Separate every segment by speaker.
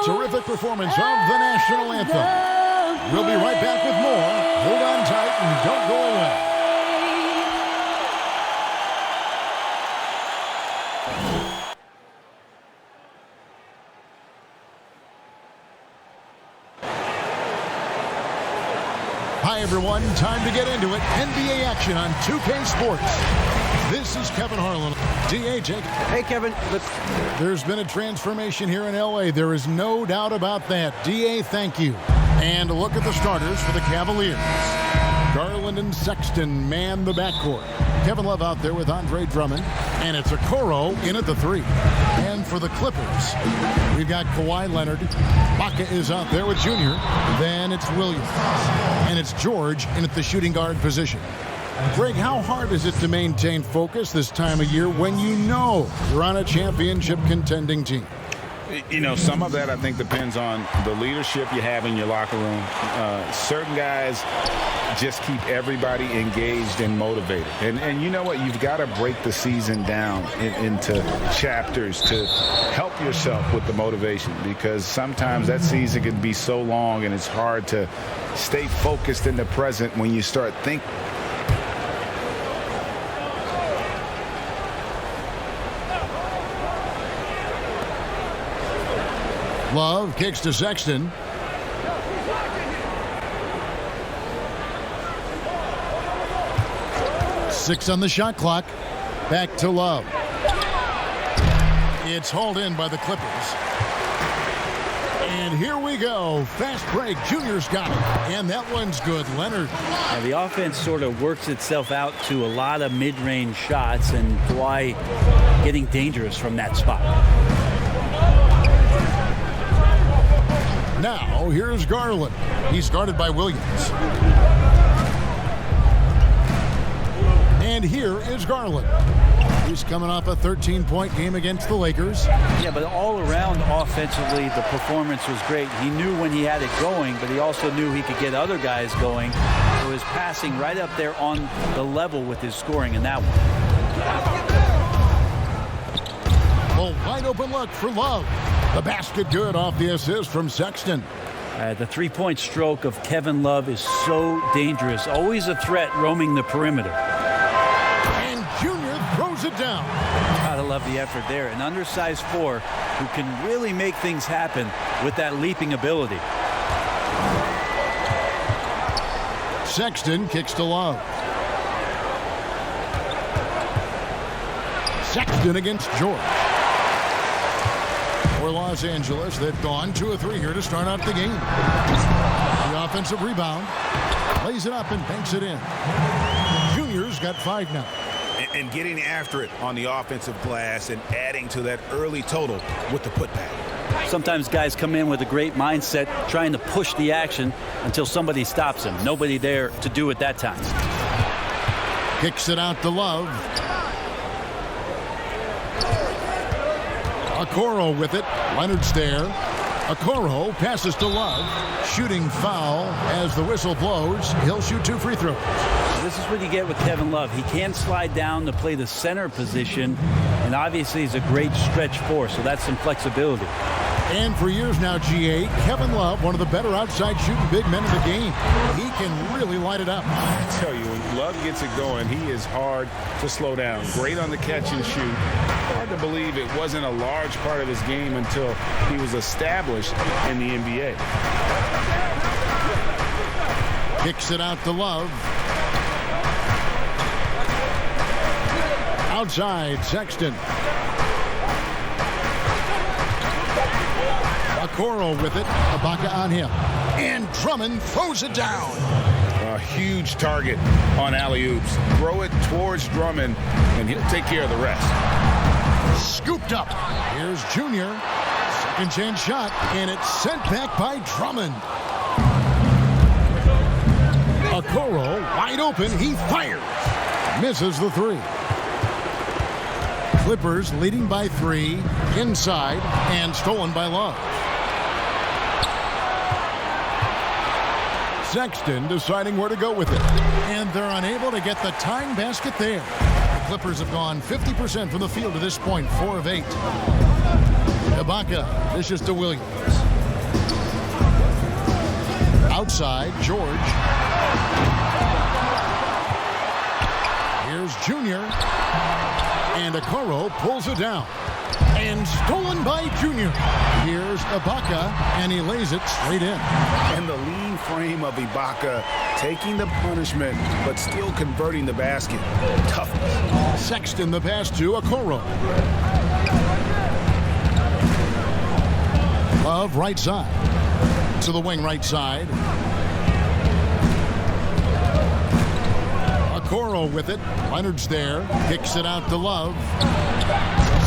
Speaker 1: Terrific performance of the national anthem. We'll be right back with more. Hold on tight and don't go away. Hi, everyone. Time to get into it. NBA action on 2K Sports. This is Kevin Harlan. DA, take it.
Speaker 2: Hey, Kevin.
Speaker 1: There's been a transformation here in L.A. There is no doubt about that. DA, thank you. And look at the starters for the Cavaliers. Garland and Sexton man the backcourt. Kevin Love out there with Andre Drummond. And it's Okoro in at the 3. And for the Clippers, we've got Kawhi Leonard. Baca is out there with Junior. Then it's Williams. And it's George in at the shooting guard position. Greg, how hard is it to maintain focus this time of year when you know you're on a championship contending team?
Speaker 3: You know, some of that I think depends on the leadership you have in your locker room. Certain guys just keep everybody engaged and motivated. And you know what? You've got to break the season down into chapters to help yourself with the motivation, because sometimes that season can be so long and it's hard to stay focused in the present when you start thinking.
Speaker 1: Love kicks to Sexton. Six on the shot clock. Back to Love. It's hauled in by the Clippers. And here we go. Fast break. Junior's got it. And that one's good. Leonard.
Speaker 4: Now the offense sort of works itself out to a lot of mid-range shots, and Kawhi getting dangerous from that spot.
Speaker 1: Now, here's Garland. He's started by Williams. And here is Garland. He's coming off a 13-point game against the Lakers.
Speaker 4: Yeah, but all around offensively, the performance was great. He knew when he had it going, but he also knew he could get other guys going. So his passing right up there on the level with his scoring in that one.
Speaker 1: A wide open look for Love. The basket good off the assist from Sexton.
Speaker 4: The three-point stroke of Kevin Love is so dangerous. Always a threat roaming the perimeter.
Speaker 1: And Junior throws it down.
Speaker 4: Gotta love the effort there. An undersized 4 who can really make things happen with that leaping ability.
Speaker 1: Sexton kicks to Love. Sexton against George. For Los Angeles, they've gone 2 of 3 here to start out the game. The offensive rebound. Lays it up and banks it in. Junior's got 5 now.
Speaker 5: And getting after it on the offensive glass and adding to that early total with the putback.
Speaker 4: Sometimes guys come in with a great mindset trying to push the action until somebody stops him. Nobody there to do it that time.
Speaker 1: Kicks it out to Love. Okoro with it. Leonard's there. Okoro passes to Love. Shooting foul as the whistle blows. He'll shoot 2 free throws.
Speaker 4: This is what you get with Kevin Love. He can slide down to play the center position, and obviously he's a great stretch 4, so that's some flexibility.
Speaker 1: And for years now, GA, Kevin Love, one of the better outside shooting big men in the game. He can really light it up.
Speaker 3: I tell you, when Love gets it going, he is hard to slow down. Great on the catch and shoot. Hard to believe it wasn't a large part of his game until he was established in the NBA.
Speaker 1: Kicks it out to Love. Outside, Sexton. Okoro with it. Ibaka on him. And Drummond throws it down.
Speaker 3: A huge target on alley-oops. Throw it towards Drummond, and he'll take care of the rest.
Speaker 1: Scooped up. Here's Junior. Second chance shot, and it's sent back by Drummond. Okoro wide open. He fires. Misses the three. Clippers leading by 3. Inside, and stolen by Love. Sexton deciding where to go with it. And they're unable to get the tying basket there. The Clippers have gone 50% from the field to this point, 4 of 8. Ibaka dishes to Williams. Outside, George. Here's Junior. And Okoro pulls it down. And stolen by Junior. Here's Ibaka, and he lays it straight in.
Speaker 5: And the lean frame of Ibaka taking the punishment, but still converting the basket. Toughness.
Speaker 1: Sexton the pass to Okoro. Love right side. To the wing right side. Okoro with it. Leonard's there. Kicks it out to Love.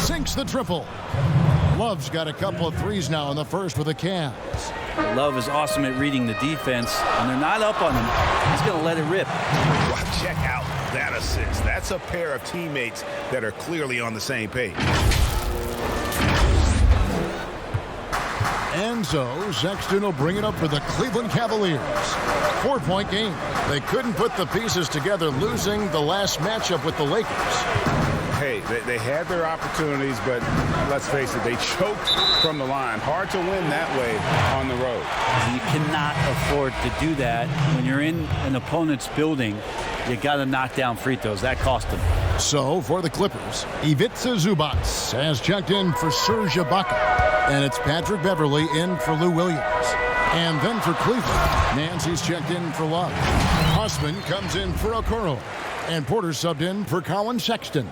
Speaker 1: Sinks the triple. Love's got a couple of threes now in the first with the Cavs.
Speaker 4: Love is awesome at reading the defense. When they're not up on him, he's going to let it rip.
Speaker 5: Wow, check out that assist. That's a pair of teammates that are clearly on the same page.
Speaker 1: And so Sexton will bring it up for the Cleveland Cavaliers. 4-point game. They couldn't put the pieces together, losing the last matchup with the Lakers.
Speaker 3: Hey, they had their opportunities, but let's face it, they choked from the line. Hard to win that way on the road.
Speaker 4: You cannot afford to do that. When you're in an opponent's building, you got to knock down free throws. That cost them.
Speaker 1: So for the Clippers, Ivica Zubac has checked in for Serge Ibaka. And it's Patrick Beverly in for Lou Williams. And then for Cleveland, Nancy's checked in for Love. Osman comes in for Okoro. And Porter subbed in for Colin Sexton.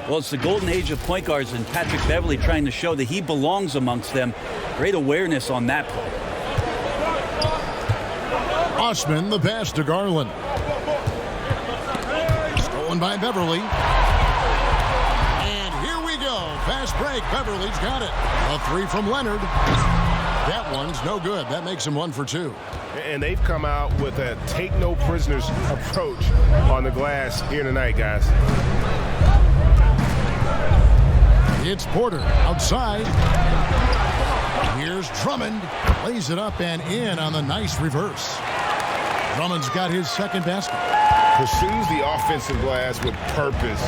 Speaker 4: Well, it's the golden age of point guards, and Patrick Beverly trying to show that he belongs amongst them. Great awareness on that play.
Speaker 1: Osman, the pass to Garland. Stolen by Beverly. And here we go. Fast break. Beverly's got it. A 3 from Leonard. That one's no good. That makes him 1 for 2.
Speaker 2: And they've come out with a take no prisoners approach on the glass here tonight, guys.
Speaker 1: It's Porter outside. Here's Drummond. Lays it up and in on the nice reverse. Drummond's got his second basket.
Speaker 3: Pursues the offensive glass with purpose.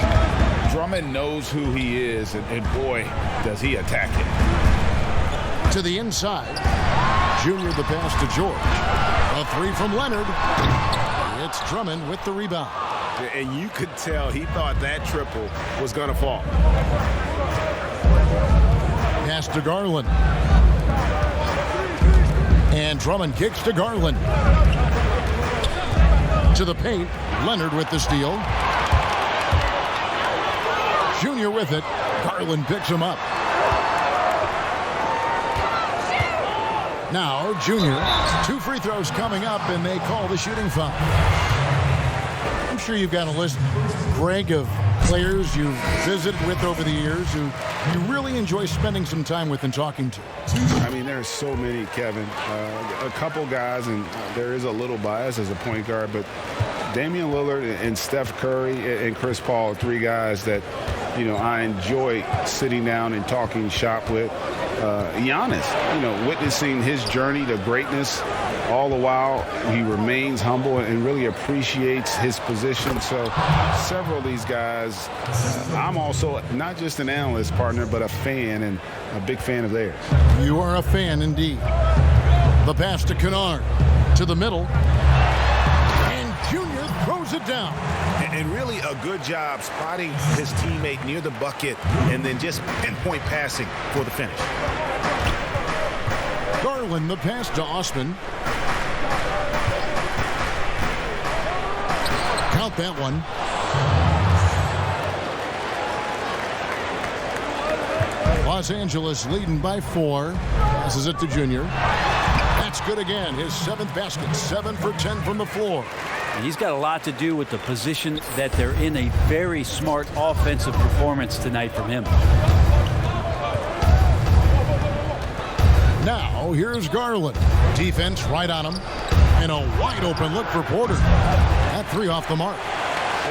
Speaker 3: Drummond knows who he is, and boy, does he attack it.
Speaker 1: To the inside. Junior the pass to George. A 3 from Leonard. It's Drummond with the rebound.
Speaker 5: And you could tell he thought that triple was going to fall.
Speaker 1: Pass to Garland. And Drummond kicks to Garland. To the paint. Leonard with the steal. Junior with it. Garland picks him up. Now, Junior. 2 free throws coming up, and they call the shooting foul. I'm sure you've got a list, Greg, of players you've visited with over the years who you really enjoy spending some time with and talking to.
Speaker 3: I mean, there's so many, Kevin. A couple guys, and there is a little bias as a point guard, but Damian Lillard and Steph Curry and Chris Paul are 3 guys that, you know, I enjoy sitting down and talking shop with. Giannis, witnessing his journey to greatness, all the while he remains humble and really appreciates his position. So several of these guys, I'm also not just an analyst partner, but a fan, and a big fan of theirs.
Speaker 1: You are a fan indeed. The pass to Kennard. To the middle. And Junior throws it down.
Speaker 5: And really a good job spotting his teammate near the bucket and then just pinpoint passing for the finish.
Speaker 1: Garland the pass to Osman. with that one. Los Angeles leading by 4. Passes it to Junior. That's good again. His 7th basket. 7 for 10 from the floor.
Speaker 4: He's got a lot to do with the position that they're in. A very smart offensive performance tonight from him.
Speaker 1: Now, here's Garland. Defense right on him. And a wide open look for Porter. That 3 off the mark.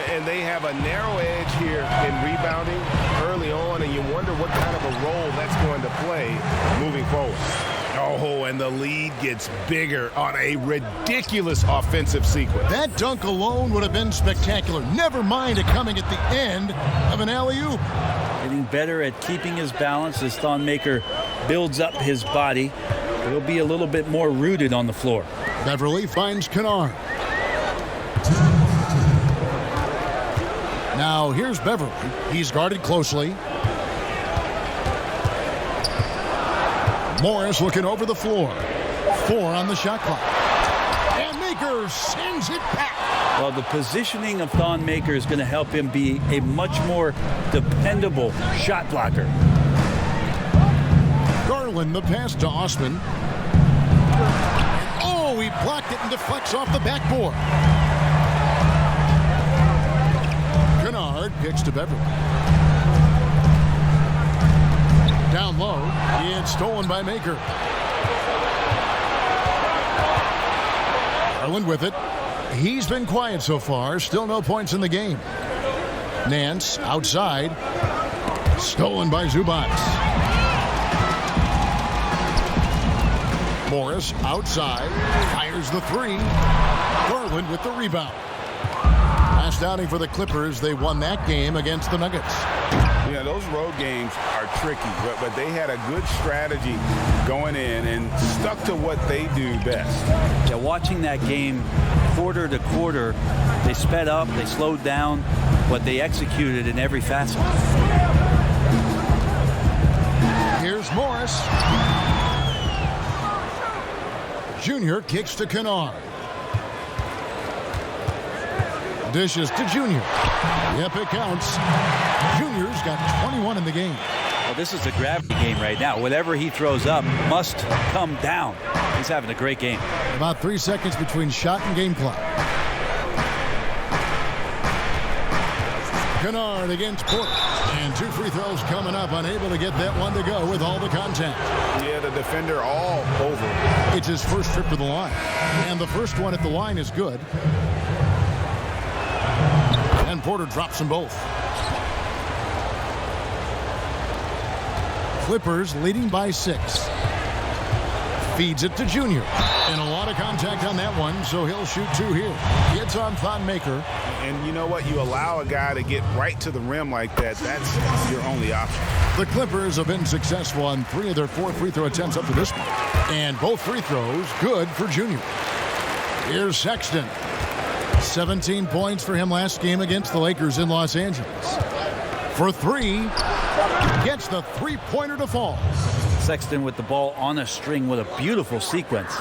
Speaker 2: And they have a narrow edge here in rebounding early on, and you wonder what kind of a role that's going to play moving forward. Oh, and the lead gets bigger on a ridiculous offensive sequence.
Speaker 1: That dunk alone would have been spectacular. Never mind it coming at the end of an alley-oop.
Speaker 4: Getting better at keeping his balance as Thon Maker builds up his body. He'll be a little bit more rooted on the floor.
Speaker 1: Beverly finds Kennard. Now here's Beverly. He's guarded closely. Morris looking over the floor. 4 on the shot clock. And Maker sends it back.
Speaker 4: Well, the positioning of Thon Maker is going to help him be a much more dependable shot blocker.
Speaker 1: Garland the pass to Osman. Oh, he blocked it and deflects off the backboard. Kennard kicks to Beverly. Down low, it's stolen by Maker. Garland with it. He's been quiet so far. Still no points in the game. Nance outside. Stolen by Zubac. Morris outside. Fires the 3. Garland with the rebound. Last outing for the Clippers. They won that game against the Nuggets.
Speaker 3: Yeah, those road games are tricky, but they had a good strategy going in and stuck to what they do best.
Speaker 4: Yeah, watching that game quarter to quarter, they sped up, they slowed down, but they executed in every facet.
Speaker 1: Here's Morris. Junior kicks to Kennard. Dishes to Junior. Yep, it counts. Junior's got 21 in the game.
Speaker 4: Well, this is a gravity game right now. Whatever he throws up must come down. He's having a great game.
Speaker 1: About 3 seconds between shot and game clock. Kennard against Porter. And 2 free throws coming up. Unable to get that one to go with all the contact.
Speaker 2: Yeah, the defender all over.
Speaker 1: It's his first trip to the line. And the first one at the line is good. And Porter drops them both. Clippers leading by 6. Feeds it to Junior. And a lot of contact on that one, so he'll shoot 2 here. Gets on Thon Maker.
Speaker 2: And you know what? You allow a guy to get right to the rim like that. That's your only option.
Speaker 1: The Clippers have been successful on 3 of their 4 free throw attempts up to this point. And both free throws good for Junior. Here's Sexton. 17 points for him last game against the Lakers in Los Angeles. For 3, gets the 3-pointer to fall.
Speaker 4: Sexton with the ball on a string with a beautiful sequence.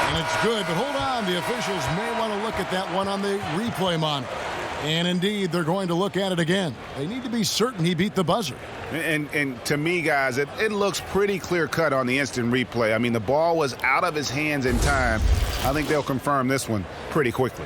Speaker 1: And it's good, but hold on. The officials may want to look at that one on the replay monitor. And indeed, they're going to look at it again. They need to be certain he beat the buzzer.
Speaker 2: And to me, guys, it looks pretty clear-cut on the instant replay. I mean, the ball was out of his hands in time. I think they'll confirm this one pretty quickly.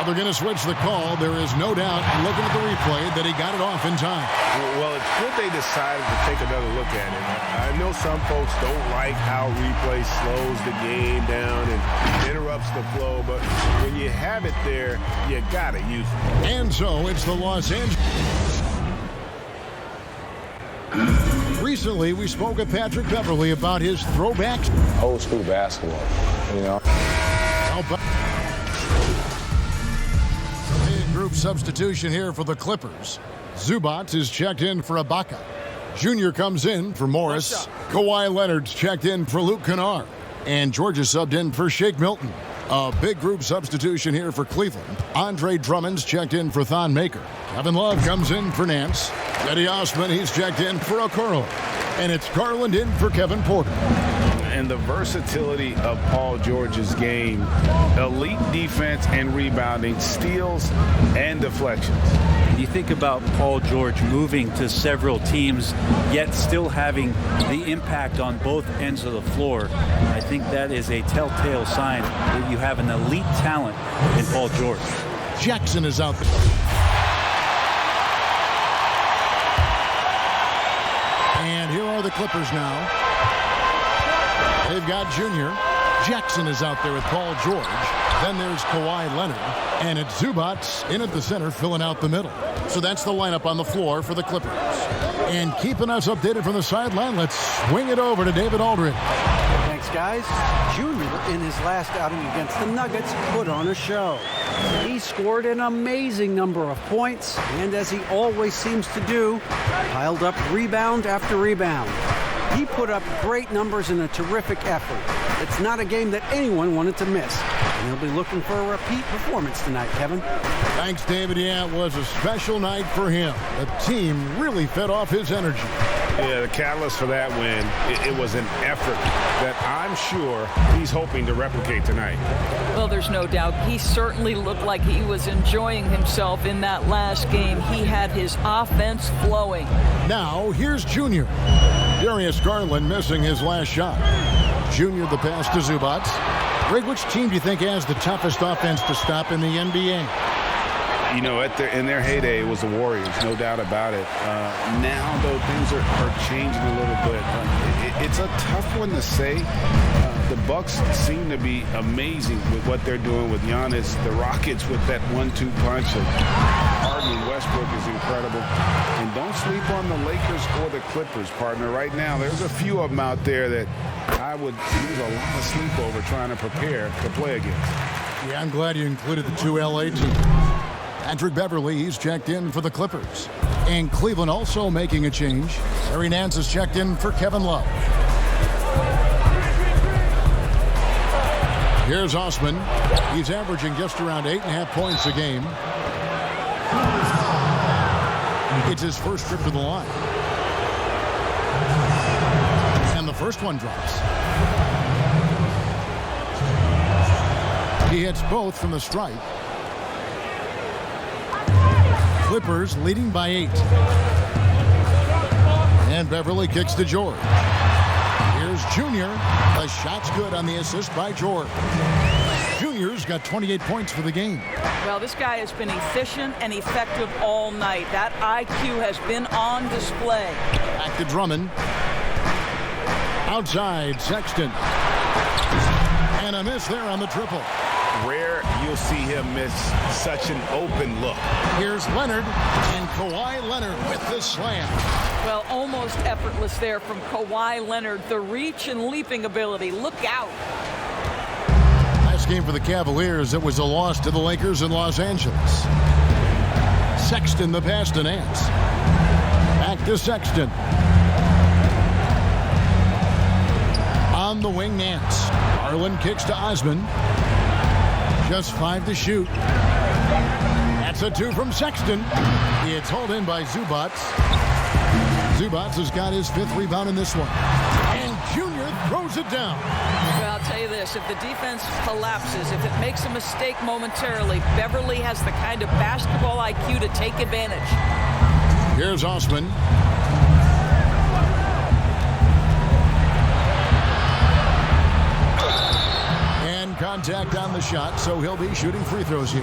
Speaker 1: They're going to switch the call. There is no doubt, looking at the replay, that he got it off in time.
Speaker 2: Well, it's good they decided to take another look at it. I know some folks don't like how replay slows the game down and interrupts the flow, but when you have it there, you got to use it.
Speaker 1: And so it's the Los Angeles. Recently, we spoke with Patrick Beverly about his throwbacks.
Speaker 6: Old school basketball, you know.
Speaker 1: Group substitution here for the Clippers. Zubac is checked in for Ibaka. Junior comes in for Morris. Kawhi Leonard's checked in for Luke Kennard. And Georgia subbed in for Shake Milton. A big group substitution here for Cleveland. Andre Drummond's checked in for Thon Maker. Kevin Love comes in for Nance. Eddie Osman, he's checked in for Okoro. And it's Garland in for Kevin Porter.
Speaker 3: And the versatility of Paul George's game, elite defense and rebounding, steals and deflections.
Speaker 4: You think about Paul George moving to several teams, yet still having the impact on both ends of the floor. I think that is a telltale sign that you have an elite talent in Paul George.
Speaker 1: Jackson is out there. And here are the Clippers now. They've got Junior. Jackson is out there with Paul George. Then there's Kawhi Leonard. And it's Zubac in at the center, filling out the middle. So that's the lineup on the floor for the Clippers. And keeping us updated from the sideline, let's swing it over to David Aldridge.
Speaker 7: Thanks, guys. Junior, in his last outing against the Nuggets, put on a show. He scored an amazing number of points, and as he always seems to do, piled up rebound after rebound. He put up great numbers in a terrific effort. It's not a game that anyone wanted to miss. And he'll be looking for a repeat performance tonight, Kevin.
Speaker 1: Thanks, David. Yeah, it was a special night for him. The team really fed off his energy.
Speaker 2: Yeah, the catalyst for that win, it was an effort that I'm sure he's hoping to replicate tonight.
Speaker 8: Well, there's no doubt. He certainly looked like he was enjoying himself in that last game. He had his offense flowing.
Speaker 1: Now, here's Junior. Darius Garland missing his last shot. Junior the pass to Zubac. Greg, which team do you think has the toughest offense to stop in the NBA?
Speaker 3: You know, in their heyday, it was the Warriors, no doubt about it. Now, though, things are changing a little bit. It's a tough one to say. The Bucks seem to be amazing with what they're doing with Giannis. The Rockets with that 1-2 punch of Harden and Westbrook is incredible. And don't sleep on the Lakers or the Clippers, partner. Right now, there's a few of them out there that I would lose a lot of sleep over trying to prepare to play against.
Speaker 1: Yeah, I'm glad you included the two LA teams. Patrick Beverly, he's checked in for the Clippers. And Cleveland also making a change. Larry Nance is checked in for Kevin Love. Here's Osman. He's averaging just around 8.5 points a game. It's his first trip to the line. And the first one drops. He hits both from the stripe. Clippers leading by 8. And Beverly kicks to George. Here's Junior. The shot's good on the assist by George. Junior's got 28 points for the game.
Speaker 8: Well, this guy has been efficient and effective all night. That IQ has been on display.
Speaker 1: Back to Drummond. Outside, Sexton. And a miss there on the triple.
Speaker 2: Rare you'll see him miss such an open look.
Speaker 1: Here's Leonard, and Kawhi Leonard with the slam.
Speaker 8: Well, almost effortless there from Kawhi Leonard. The reach and leaping ability. Look out.
Speaker 1: Last game for the Cavaliers, it was a loss to the Lakers in Los Angeles. Sexton the pass to Nance. Back to Sexton. On the wing, Nance. Garland kicks to Osman. Just 5 to shoot. That's a 2 from Sexton. It's hauled in by Zubac. Zubac has got his 5th rebound in this one. And Junior throws it down.
Speaker 8: Well, I'll tell you this. If the defense collapses, if it makes a mistake momentarily, Beverly has the kind of basketball IQ to take advantage.
Speaker 1: Here's Osman. Contact on the shot, so he'll be shooting free throws here.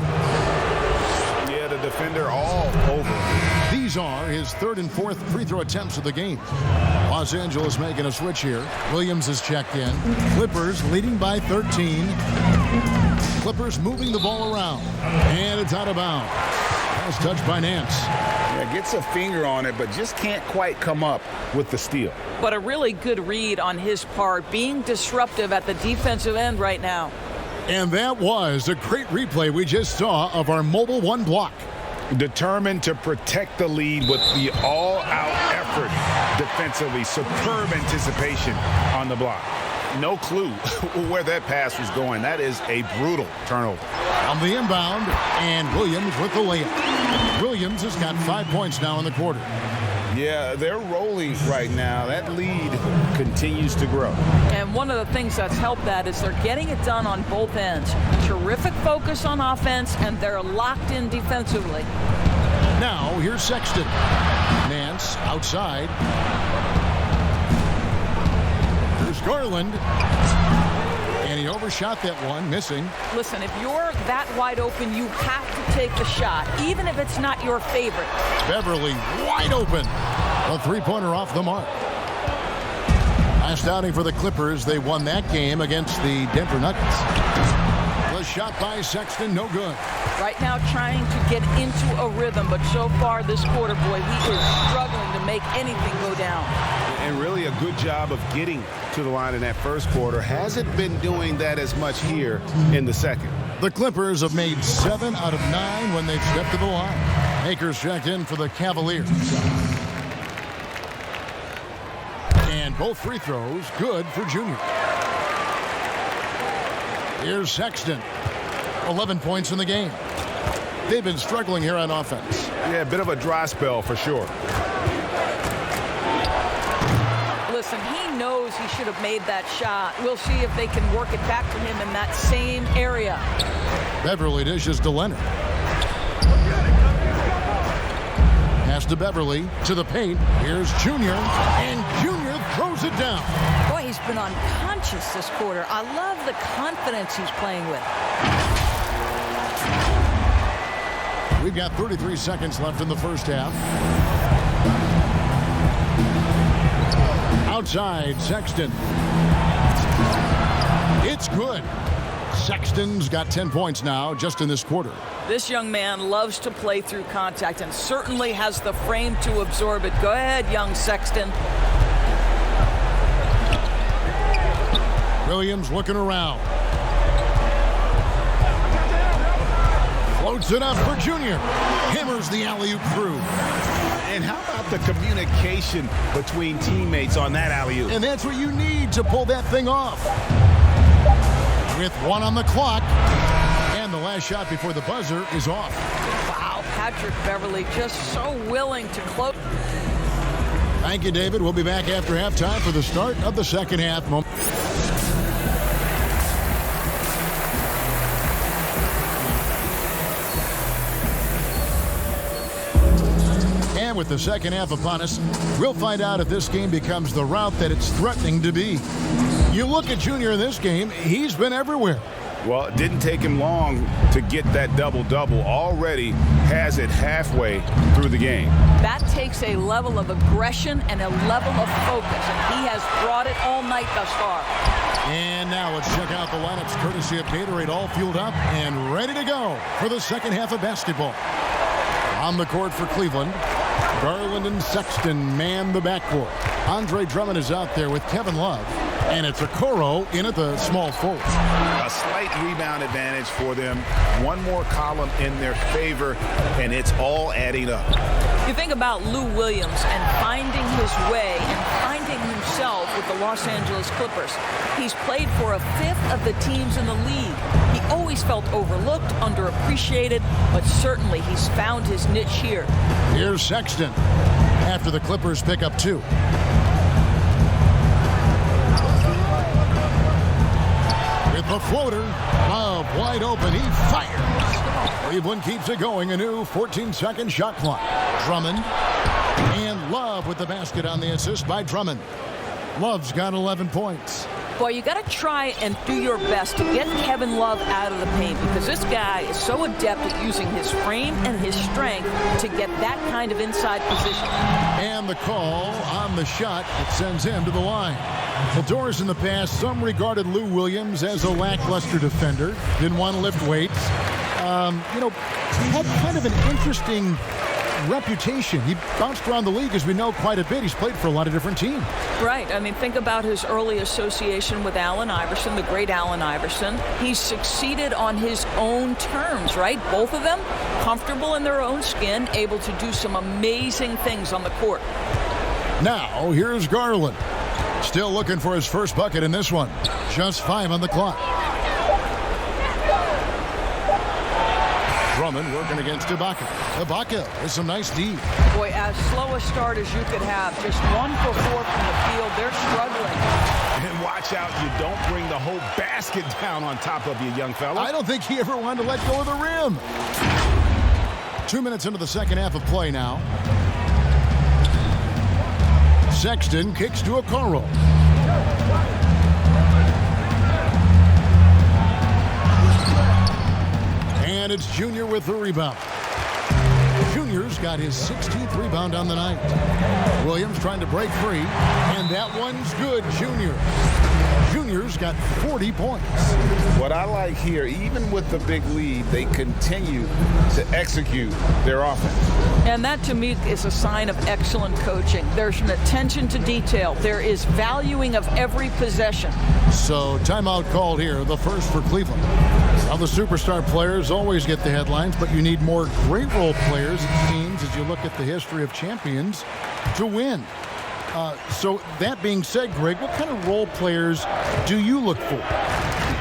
Speaker 2: Yeah, the defender all over.
Speaker 1: These are his 3rd and 4th free throw attempts of the game. Los Angeles making a switch here. Williams is checked in. Clippers leading by 13. Clippers moving the ball around. And it's out of bounds. Pass touched by Nance.
Speaker 3: Yeah, gets a finger on it, but just can't quite come up with the steal.
Speaker 8: But a really good read on his part, being disruptive at the defensive end right now.
Speaker 1: And that was a great replay we just saw of our Mobile One block.
Speaker 2: Determined to protect the lead with the all-out effort.
Speaker 5: defensively. Superb anticipation on the block. No clue where that pass was going. That is a brutal turnover.
Speaker 1: On the inbound, and Williams with the layup. Williams has got 5 points now in the quarter.
Speaker 5: Yeah, they're rolling right now. That lead continues to grow.
Speaker 8: And one of the things that's helped that is they're getting it done on both ends. Terrific focus on offense, and they're locked in defensively.
Speaker 1: Now, here's Sexton. Nance outside. Here's Garland. And he overshot that one, missing.
Speaker 8: Listen, if you're that wide open, you have to take the shot, even if it's not your favorite.
Speaker 1: Beverly wide open. A three-pointer off the mark. Last outing for the Clippers, they won that game against the Denver Nuggets. The shot by Sexton, no good.
Speaker 8: Right now trying to get into a rhythm, but so far this quarter, boy, he is struggling to make anything go down.
Speaker 5: And really a good job of getting to the line in that first quarter. Hasn't been doing that as much here in the second.
Speaker 1: The Clippers have made 7 out of 9 when they've stepped to the line. Akers checked in for the Cavaliers. And both free throws good for Junior. Here's Sexton. 11 points in the game. They've been struggling here on offense.
Speaker 5: Yeah, a bit of a dry spell for sure.
Speaker 8: Listen, he knows he should have made that shot. We'll see if they can work it back to him in that same area.
Speaker 1: Beverly dishes to Leonard. Pass to Beverly, to the paint. Here's Junior, and Junior throws it down.
Speaker 8: Boy, he's been unconscious this quarter. I love the confidence he's playing with.
Speaker 1: We've got 33 seconds left in the first half. Outside, Sexton. It's good. Sexton's got 10 points now just in this quarter.
Speaker 8: This young man loves to play through contact and certainly has the frame to absorb it. Go ahead, young Sexton.
Speaker 1: Williams looking around. Floats it up for Junior. Hammers the alley-oop through.
Speaker 5: And how about the communication between teammates on that alley-oop?
Speaker 1: And that's what you need to pull that thing off. With 1 on the clock. And the last shot before the buzzer is off.
Speaker 8: Wow, Patrick Beverly just so willing to close.
Speaker 1: Thank you, David. We'll be back after halftime for the start of the second half. And with the second half upon us, we'll find out if this game becomes the route that it's threatening to be. You look at Junior in this game, he's been everywhere.
Speaker 5: Well, it didn't take him long to get that double-double. Already has it halfway through the game.
Speaker 8: That takes a level of aggression and a level of focus, and he has brought it all night thus far.
Speaker 1: And now let's check out the lineups courtesy of Gatorade, all fueled up and ready to go for the second half of basketball. On the court for Cleveland, Garland and Sexton man the backcourt. Andre Drummond is out there with Kevin Love. And it's Okoro in at the small forward.
Speaker 5: A slight rebound advantage for them. One more column in their favor, and it's all adding up.
Speaker 8: You think about Lou Williams and finding his way and finding himself with the Los Angeles Clippers. He's played for a fifth of the teams in the league. He always felt overlooked, underappreciated, but certainly he's found his niche here.
Speaker 1: Here's Sexton after the Clippers pick up 2. With the floater, Love wide open, he fires. Cleveland keeps it going, a new 14-second shot clock. Drummond and Love with the basket on the assist by Drummond. Love's got 11 points.
Speaker 8: Boy, you got to try and do your best to get Kevin Love out of the paint because this guy is so adept at using his frame and his strength to get that kind of inside position.
Speaker 1: And the call on the shot that sends him to the line. Well, Doris in the past, some regarded Lou Williams as a lackluster defender. Didn't want to lift weights. Had kind of an interesting reputation. He bounced around the league, as we know, quite a bit. He's played for a lot of different teams.
Speaker 8: Right. I mean, think about his early association with Allen Iverson, the great Allen Iverson. He's succeeded on his own terms, right? Both of them comfortable in their own skin, able to do some amazing things on the court.
Speaker 1: Now, here's Garland. Still looking for his first bucket in this one. Just 5 on the clock. Drummond working against Ibaka. Ibaka with some nice D.
Speaker 8: Boy, as slow a start as you could have. Just 1 for 4 from the field. They're struggling.
Speaker 5: And watch out, you don't bring the whole basket down on top of you, young fella.
Speaker 1: I don't think he ever wanted to let go of the rim. 2 minutes into the second half of play now. Sexton kicks to Okoro. And it's Junior with the rebound. Junior's got his 16th rebound on the night. Williams trying to break free, and that one's good, Junior. Junior's got 40 points.
Speaker 3: What I like here, even with the big lead, they continue to execute their offense.
Speaker 8: And that, to me, is a sign of excellent coaching. There's an attention to detail. There is valuing of every possession.
Speaker 1: So, timeout called here, the first for Cleveland. Now, the superstar players always get the headlines, but you need more great role players, it seems, as you look at the history of champions, to win. So, that being said, Greg, what kind of role players do you look for?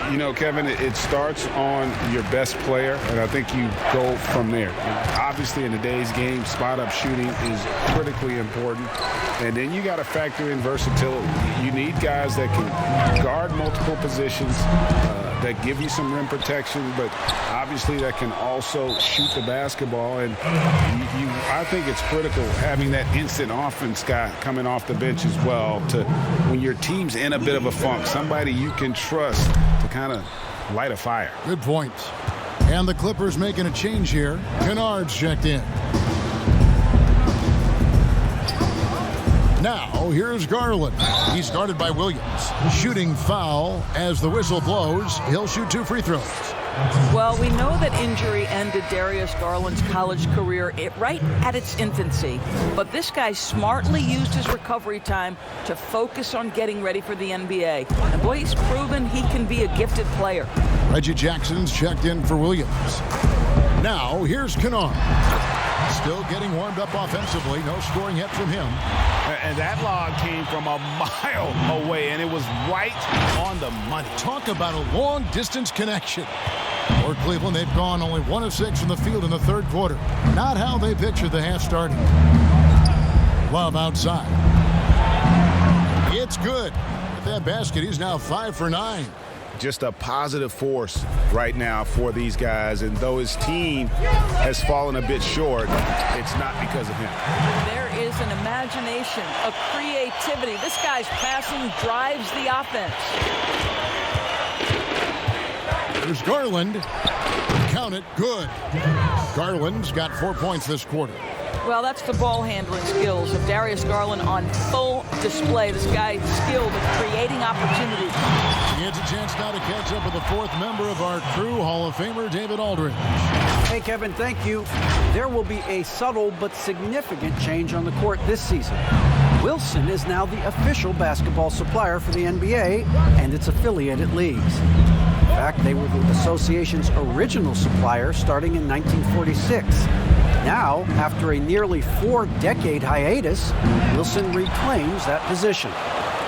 Speaker 3: You know, Kevin, it starts on your best player, and I think you go from there. Obviously, in today's game, spot-up shooting is critically important. And then you got to factor in versatility. You need guys that can guard multiple positions, that give you some rim protection, but obviously that can also shoot the basketball. And I think it's critical having that instant offense guy coming off the bench as well, to when your team's in a bit of a funk, somebody you can trust to kind of light a fire.
Speaker 1: Good point. And the Clippers making a change here. Kennard's checked in. Now, here's Garland. He's guarded by Williams. Shooting foul as the whistle blows. He'll shoot 2 free throws.
Speaker 8: Well, we know that injury ended Darius Garland's college career right at its infancy. But this guy smartly used his recovery time to focus on getting ready for the NBA. And boy, he's proven he can be a gifted player.
Speaker 1: Reggie Jackson's checked in for Williams. Now, here's Kennard. Still getting warmed up offensively. No scoring yet from him.
Speaker 5: And that log came from a mile away, and it was right on the money.
Speaker 1: Talk about a long-distance connection. For Cleveland, they've gone only 1 of 6 from the field in the third quarter. Not how they pictured the half starting. Love outside. It's good. With that basket, he's now 5 for 9.
Speaker 5: Just a positive force right now for these guys, and though his team has fallen a bit short, it's not because of him.
Speaker 8: There is an imagination, a creativity. This guy's passing drives the offense.
Speaker 1: There's Garland. Count it. Good. Garland's got 4 points this quarter.
Speaker 8: Well, that's the ball handling skills of Darius Garland on full display. This guy's skilled at creating opportunities.
Speaker 1: He gets a chance now to catch up with the 4th member of our crew, Hall of Famer David Aldridge.
Speaker 7: Hey, Kevin, thank you. There will be a subtle but significant change on the court this season. Wilson is now the official basketball supplier for the NBA and its affiliated leagues. In fact, they were the association's original supplier starting in 1946. Now, after a nearly 4-decade hiatus, Wilson reclaims that position.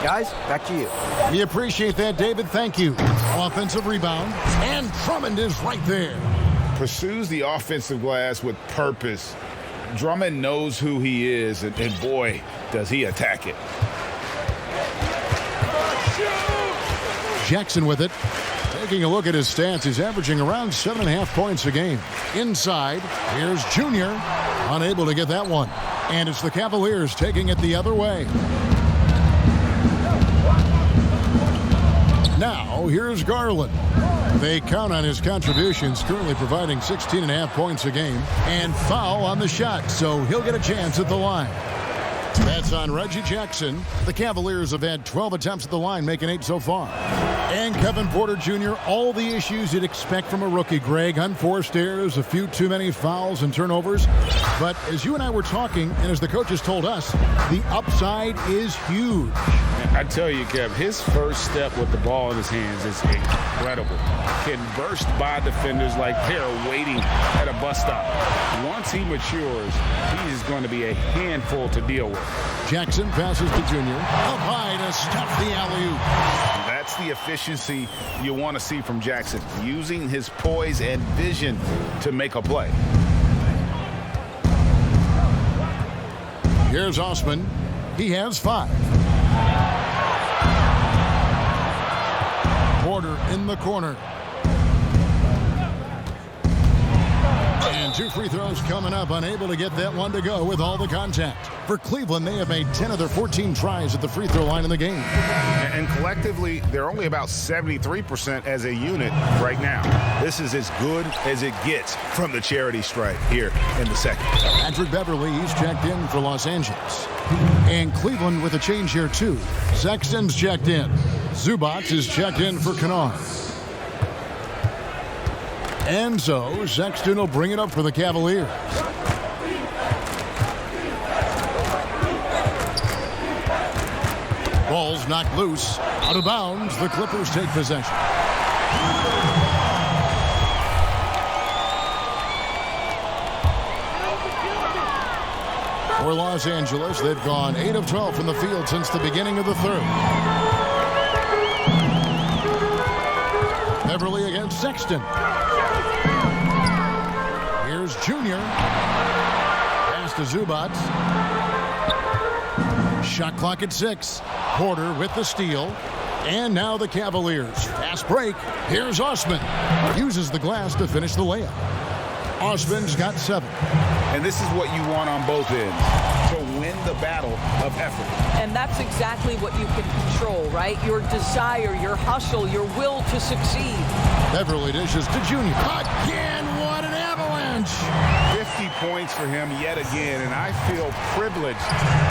Speaker 7: Guys, back to you.
Speaker 1: We appreciate that, David. Thank you. Offensive rebound, and Drummond is right there.
Speaker 3: Pursues the offensive glass with purpose. Drummond knows who he is, and boy, does he attack it.
Speaker 1: Jackson with it. Taking a look at his stats, he's averaging around 7.5 points a game. Inside, here's Junior. Unable to get that one. And it's the Cavaliers taking it the other way. Now, here's Garland. They count on his contributions, currently providing 16.5 points a game. And foul on the shot, so he'll get a chance at the line. That's on Reggie Jackson. The Cavaliers have had 12 attempts at the line, making 8 so far. And Kevin Porter Jr., all the issues you'd expect from a rookie, Greg. Unforced errors, a few too many fouls and turnovers. But as you and I were talking, and as the coaches told us, the upside is huge.
Speaker 3: I tell you, Kev, his first step with the ball in his hands is incredible. Can burst by defenders like they're waiting at a bus stop. Once he matures, he is going to be a handful to deal with.
Speaker 1: Jackson passes to Junior. Up high to stuff the alley-oop.
Speaker 5: That's the efficiency you want to see from Jackson, using his poise and vision to make a play.
Speaker 1: Here's Osman. He has 5. Porter in the corner. And 2 free throws coming up, unable to get that one to go with all the contact. For Cleveland, they have made 10 of their 14 tries at the free throw line in the game.
Speaker 5: And collectively, they're only about 73% as a unit right now. This is as good as it gets from the charity stripe here in the second.
Speaker 1: Patrick Beverly, he's checked in for Los Angeles. And Cleveland with a change here, too. Sexton's checked in. Zubac is checked in for Kennard. And so, Sexton will bring it up for the Cavaliers. Ball's knocked loose. Out of bounds, the Clippers take possession. For Los Angeles, they've gone 8 of 12 from the field since the beginning of the third. Beverly against Sexton. Here's Junior. Pass to Zubac. Shot clock at 6. Porter with the steal. And now the Cavaliers. Fast break. Here's Osman. Uses the glass to finish the layup. Osman's got 7.
Speaker 5: And this is what you want on both ends, to win the battle of effort.
Speaker 8: And that's exactly what you can control, right? Your desire, your hustle, your will to succeed.
Speaker 1: Beverly dishes to Junior. Again, what an avalanche!
Speaker 5: 50 points for him yet again, and I feel privileged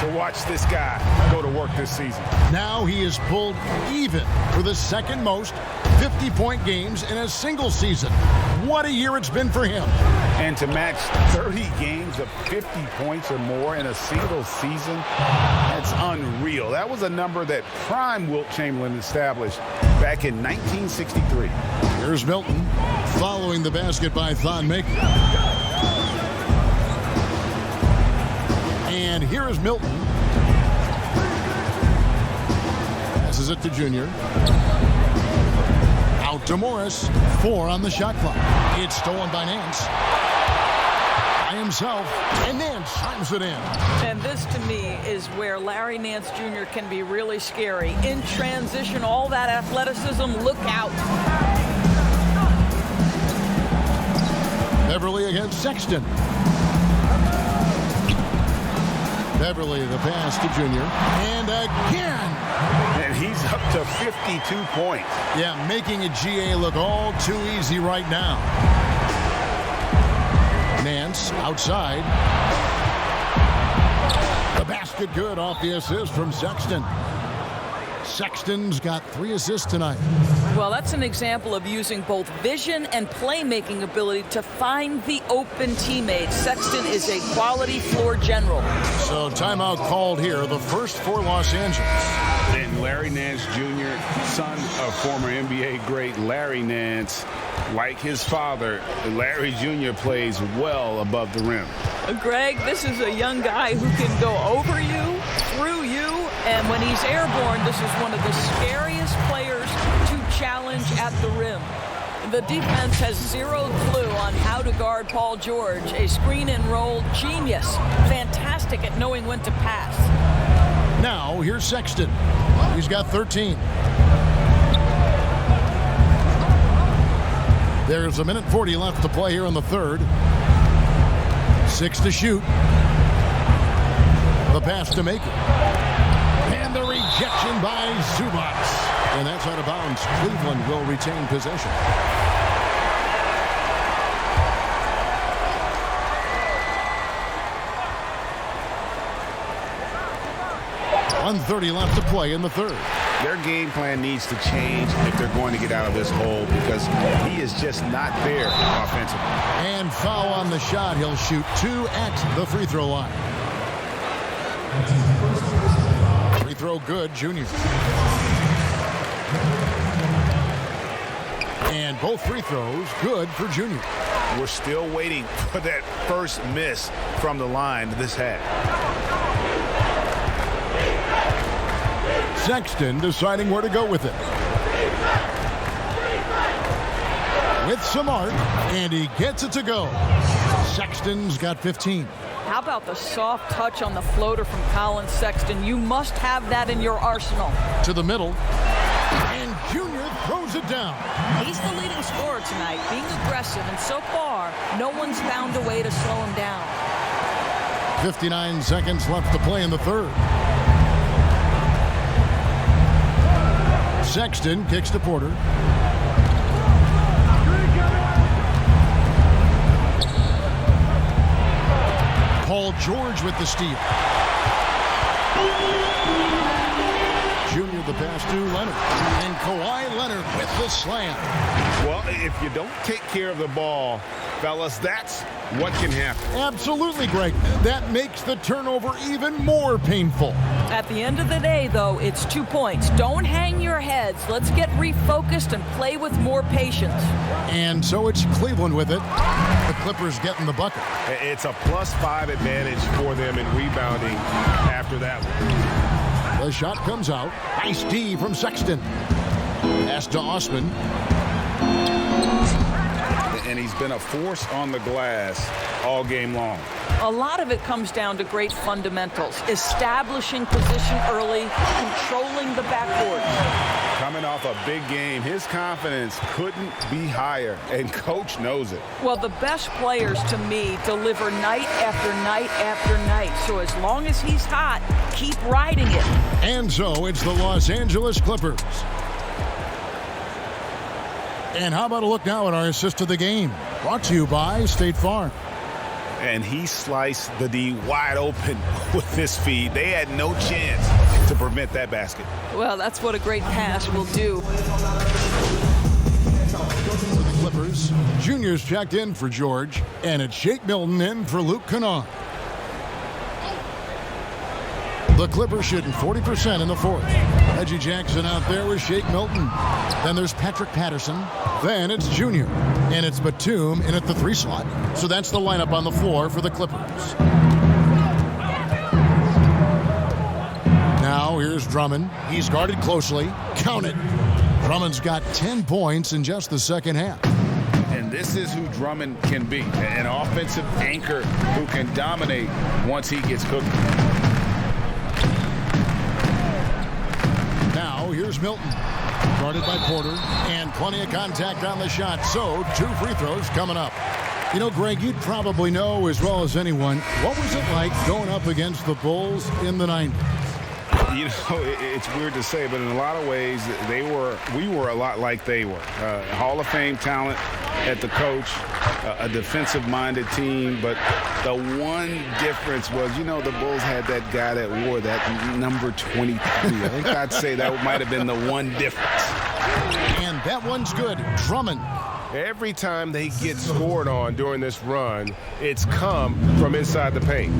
Speaker 5: to watch this guy go to work this season.
Speaker 1: Now he is pulled even for the second most 50-point games in a single season. What a year it's been for him.
Speaker 5: And to match 30 games of 50 points or more in a single season, that's unreal. That was a number that prime Wilt Chamberlain established back in 1963.
Speaker 1: Here's Milton following the basket by Thon Maker. And here is Milton. Passes it to Junior. Out to Morris. 4 on the shot clock. It's stolen by Nance. By himself. And Nance chimes it in.
Speaker 8: And this, to me, is where Larry Nance Jr. can be really scary. In transition, all that athleticism, look out.
Speaker 1: Beverly against Sexton. Beverly, the pass to Junior. And again.
Speaker 5: And he's up to 52 points.
Speaker 1: Yeah, making a GA look all too easy right now. Nance outside. The basket good off the assist from Sexton. Sexton's got 3 assists tonight.
Speaker 8: Well, that's an example of using both vision and playmaking ability to find the open teammates. Sexton is a quality floor general.
Speaker 1: So timeout called here, the first for Los Angeles.
Speaker 3: And Larry Nance Jr., son of former NBA great Larry Nance, like his father, Larry Jr. plays well above the rim.
Speaker 8: Greg, this is a young guy who can go over you, through you, and when he's airborne, this is one of the scariest players to challenge at the rim. The defense has 0 clue on how to guard Paul George, a screen and roll genius, fantastic at knowing when to pass.
Speaker 1: Now, here's Sexton. He's got 13. There's 1:40 left to play here in the third. 6 to shoot. The pass to Maker. And the rejection by Zubac. And that's out of bounds. Cleveland will retain possession. 1:30 left to play in the third.
Speaker 5: Their game plan needs to change if they're going to get out of this hole, because he is just not there offensively.
Speaker 1: And foul on the shot. He'll shoot 2 at the free throw line. Free throw good, Junior. And both free throws good for Junior.
Speaker 2: We're still waiting for that first miss from the line this half.
Speaker 1: Sexton deciding where to go with it. With some art, and he gets it to go. Sexton's got 15.
Speaker 8: How about the soft touch on the floater from Colin Sexton? You must have that in your arsenal.
Speaker 1: To the middle, and Junior throws it down.
Speaker 8: He's the leading scorer tonight, being aggressive, and so far, no one's found a way to slow him down.
Speaker 1: 59 seconds left to play in the third. Sexton kicks to Porter. Paul George with the steal. Junior the pass to Leonard. And Kawhi Leonard with the slam.
Speaker 2: Well, if you don't take care of the ball, fellas, that's what can happen.
Speaker 1: Absolutely, Greg. That makes the turnover even more painful.
Speaker 8: At the end of the day, though, it's 2 points. Don't hang your heads. Let's get refocused and play with more patience.
Speaker 1: And so it's Cleveland with it. The Clippers getting the bucket.
Speaker 2: It's a +5 advantage for them in rebounding after that one.
Speaker 1: The shot comes out. Nice D from Sexton. Pass to Osman.
Speaker 3: And he's been a force on the glass all game long.
Speaker 8: A lot of it comes down to great fundamentals. Establishing position early, controlling the backboard.
Speaker 3: Coming off a big game, his confidence couldn't be higher, and coach knows it.
Speaker 8: Well, the best players, to me, deliver night after night after night. So as long as he's hot, keep riding it.
Speaker 1: And so it's the Los Angeles Clippers. And how about a look now at our assist of the game? Brought to you by State Farm.
Speaker 2: And he sliced the D wide open with this feed. They had no chance to prevent that basket.
Speaker 8: Well, that's what a great pass will do.
Speaker 1: For the Clippers, Junior's checked in for George, and it's Shake Milton in for Luke Kennard. The Clippers shooting 40% in the fourth. Reggie Jackson out there with Shake Milton. Then there's Patrick Patterson. Then it's Junior. And it's Batum in at the 3 slot. So that's the lineup on the floor for the Clippers. Now here's Drummond. He's guarded closely. Count it. Drummond's got 10 points in just the second half.
Speaker 3: And this is who Drummond can be. An offensive anchor who can dominate once he gets cooking.
Speaker 1: Now here's Milton. Guarded by Porter, and plenty of contact on the shot. So 2 free throws coming up. You know, Greg, you'd probably know as well as anyone, what was it like going up against the Bulls in the 90s?
Speaker 3: You know, it's weird to say, but in a lot of ways, we were a lot like they were. Hall of Fame talent at the coach, a defensive-minded team, but the one difference was, you know, the Bulls had that guy that wore that number 23. I think I'd say that might have been the one difference.
Speaker 1: And that one's good. Drummond.
Speaker 2: Every time they get scored on during this run, it's come from inside the paint.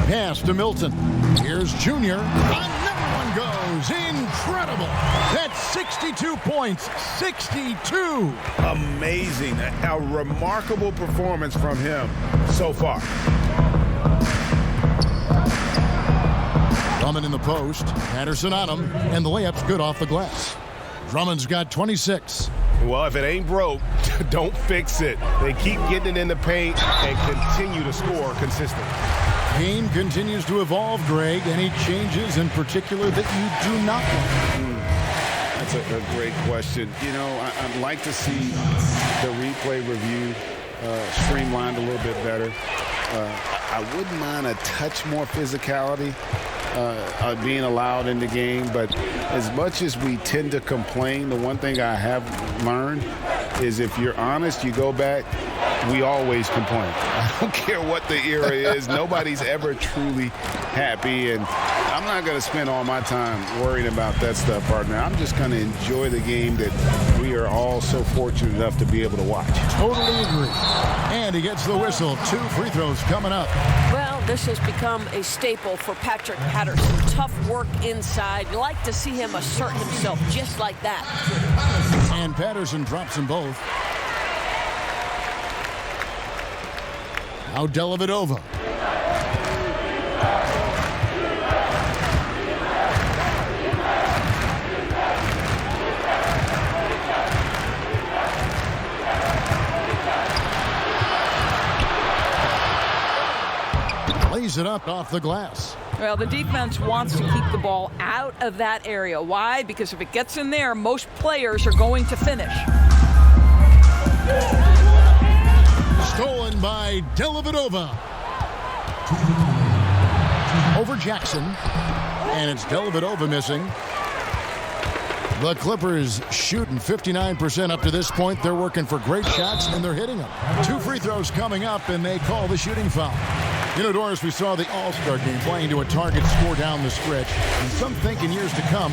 Speaker 1: Pass to Milton. Here's Junior. Another one goes. Incredible. That's 62 points. 62.
Speaker 2: Amazing. A remarkable performance from him so far.
Speaker 1: Drummond in the post. Patterson on him. And the layup's good off the glass. Drummond's got 26.
Speaker 2: Well, if it ain't broke, don't fix it. They keep getting it in the paint and continue to score consistently.
Speaker 1: Game continues to evolve, Greg. Any changes in particular that you do not like?
Speaker 3: That's a great question. You know, I'd like to see the replay review streamlined a little bit better. I wouldn't mind a touch more physicality being allowed in the game, but as much as we tend to complain, the one thing I have learned is if you're honest, you go back, we always complain. I don't care what the era is. Nobody's ever truly happy, and I'm not going to spend all my time worrying about that stuff, partner. I'm just going to enjoy the game that we are all so fortunate enough to be able to watch.
Speaker 1: Totally agree. And he gets the whistle. 2 free throws coming up.
Speaker 8: Well, this has become a staple for Patrick Patterson. Tough work inside. You like to see him assert himself just like that.
Speaker 1: And Patterson drops them both. Now Dellavedova. Lays it up off the glass.
Speaker 8: Well, the defense wants to keep the ball out of that area. Why? Because if it gets in there, most players are going to finish.
Speaker 1: Stolen by Dellavedova. Over Jackson. And it's Dellavedova missing. The Clippers shooting 59% up to this point. They're working for great shots, and they're hitting them. 2 free throws coming up, and they call the shooting foul. You know, Doris, we saw the All-Star game playing to a target score down the stretch. And some think in years to come,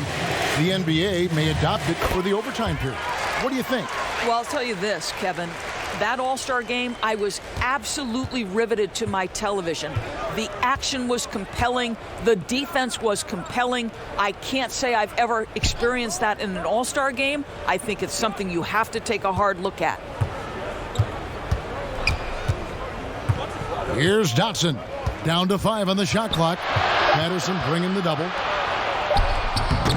Speaker 1: the NBA may adopt it for the overtime period. What do you think?
Speaker 8: Well, I'll tell you this, Kevin. That All-Star game, I was absolutely riveted to my television. The action was compelling. The defense was compelling. I can't say I've ever experienced that in an All-Star game. I think it's something you have to take a hard look at.
Speaker 1: Here's Dotson. Down to 5 on the shot clock. Patterson bringing the double.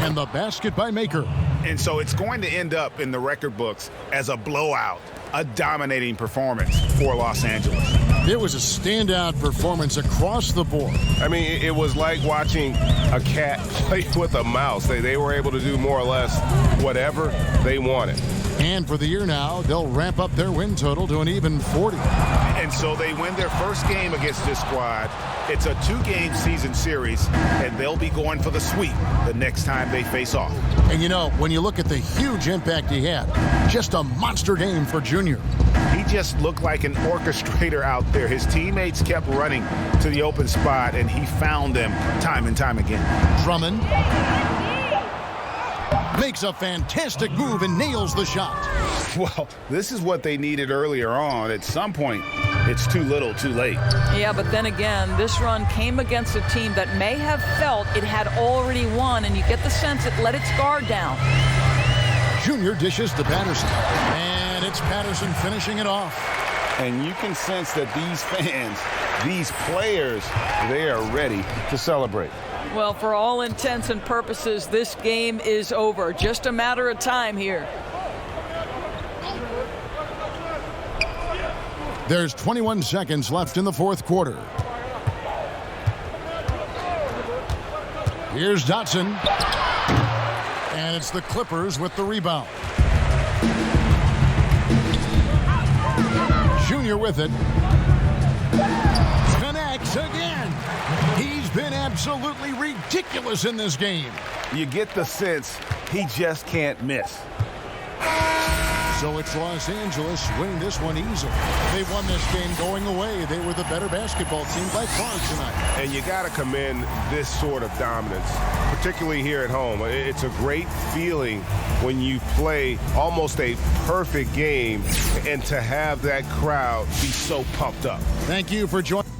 Speaker 1: And the basket by Maker.
Speaker 5: And so it's going to end up in the record books as a blowout, a dominating performance for Los Angeles.
Speaker 1: It was a standout performance across the board.
Speaker 2: I mean, it was like watching a cat play with a mouse. They were able to do more or less whatever they wanted.
Speaker 1: And for the year now, they'll ramp up their win total to an even 40.
Speaker 5: And so they win their first game against this squad. It's a 2-game season series, and they'll be going for the sweep the next time they face off.
Speaker 1: And you know, when you look at the huge impact he had, just a monster game for Junior.
Speaker 5: He just looked like an orchestrator out there. His teammates kept running to the open spot, and he found them time and time again.
Speaker 1: Drummond makes a fantastic move and nails the shot.
Speaker 5: Well, this is what they needed earlier on. At some point, it's too little, too late.
Speaker 8: Yeah, but then again, this run came against a team that may have felt it had already won, and you get the sense it let its guard down.
Speaker 1: Junior dishes to Patterson, and it's Patterson finishing it off.
Speaker 3: And you can sense that these fans, these players, they are ready to celebrate.
Speaker 8: Well, for all intents and purposes, this game is over. Just a matter of time here.
Speaker 1: There's 21 seconds left in the fourth quarter. Here's Dotson. And it's the Clippers with the rebound. Junior with it. Connects again. He's been absolutely ridiculous in this game.
Speaker 2: You get the sense he just can't miss.
Speaker 1: So it's Los Angeles winning this one easily. They won this game going away. They were the better basketball team by far tonight.
Speaker 2: And you got to commend this sort of dominance, particularly here at home. It's a great feeling when you play almost a perfect game and to have that crowd be so pumped up.
Speaker 1: Thank you for joining.